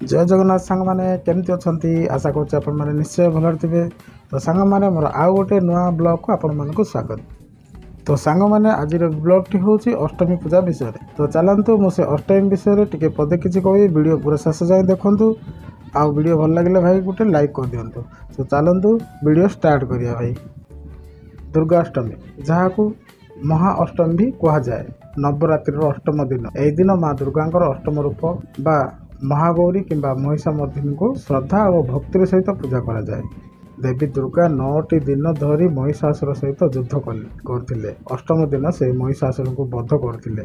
जय जगन्नाथ सांग मैंने केमती अच्छी आशा कर निश्चय भल थे। तो सांग मैंने मोर आउ गोटे नुआ ब्लॉग को आपण मानक स्वागत। तो सांग मैंने आज ब्लॉग टी हूँ अष्टमी पूजा विषय। तो चलतु मुझे अष्टमी विषय टी पदे किसी कह वीडियो पूरा शेष जाए देखूँ। आउ वीडियो भल लगे भाई गोटे लाइक कर दिंतु। तो चलतु वीडियो स्टार्ट करिया भाई। दुर्गाष्टमी जहाँ को महाअष्टमी भी कह जाए, नवरात्रि अष्टम दिन। यही दिन माँ दुर्गा अष्टम रूप बा महागौरी किंबा महिषामर्दिनी को श्रद्धा और भक्तिर सहित पूजा करा जाए। देवी दुर्गा 9टी दिन धरी महिषासुर सहित युद्ध करथिले। अष्टम दिन से महिषासुर को वध करथिले।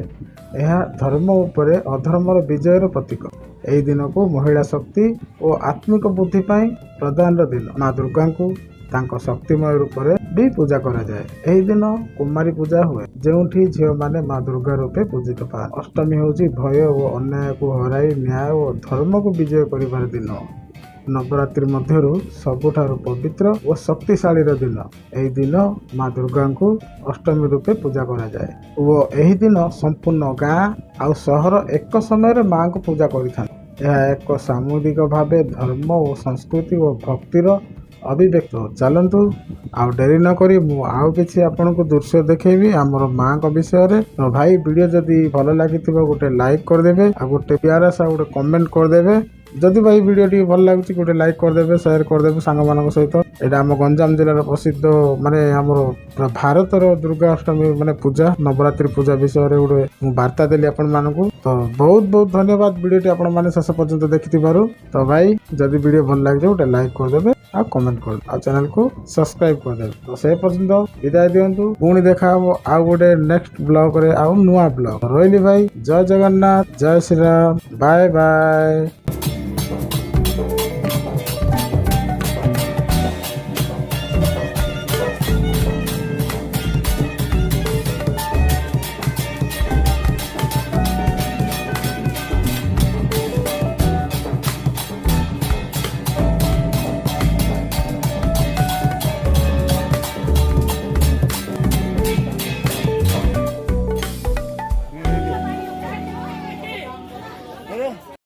यह धर्म उपरे अधर्मर विजयर प्रतीक। यही दिन को महिला शक्ति और आत्मिक बुद्धि प्रदान दिन माँ दुर्गा को तांको शक्तिमय रूप भी पूजा करा जाए। यही दिन कुमारी पूजा हुए, जोठी झील माने माँ दुर्गा रूपे पूजित पाए। अष्टमी होची भय और अन्याय को हराई न्याय और धर्म को विजय करिवार दिन। नवरात्रि मध्यरु सबुठारु पवित्र और शक्तिशाली दिन। यही दिन माँ दुर्गा को अष्टमी रूपे पूजा करा जाए और यही दिन संपूर्ण गाँ आउ सहर एक समय माँ को पूजा करिथान। यह एक सामूहिक भाव धर्म और संस्कृति और भक्तिर अभिव्यक्त। चलतु आउ डेरी न करी मु आउ किछि आपन को दृश्य देखेबी हमर माँ को विषय रे। तो भाई वीडियो जदि भल लागि गोटे लाइक कर देबे आ गोटे प्यारा सा गोटे कमेंट कर देबे। जदि भाई वीडियो टी भल लागुछि गोटे लाइक कर देबे, शेयर कर देबे सांग मानक सहित। एटा हम गंजाम जिल्लार प्रसिद्ध माने हमर भारतर दुर्गा अष्टमी माने पूजा नवरात्रि पूजा विषय रे गोटे मु वार्ता देली आपन मानकु। तो बहुत बहुत धन्यवाद वीडियो टी आपन माने शेष पर्यंत देखिथिबारु। तो भाई जदि वीडियो भल लागि गोटे लाइक कर देबे आ कमेंट कर आ चैनल को सब्सक्राइब कर देबे। तो से पर्यंत विदाय दियंतु। पुणी देखा हो आउ गोटे नेक्स्ट ब्लॉग रे आउ नुआ ब्लॉग। रोइली भाई, जय जगन्नाथ, जय श्री राम, बाय बाय।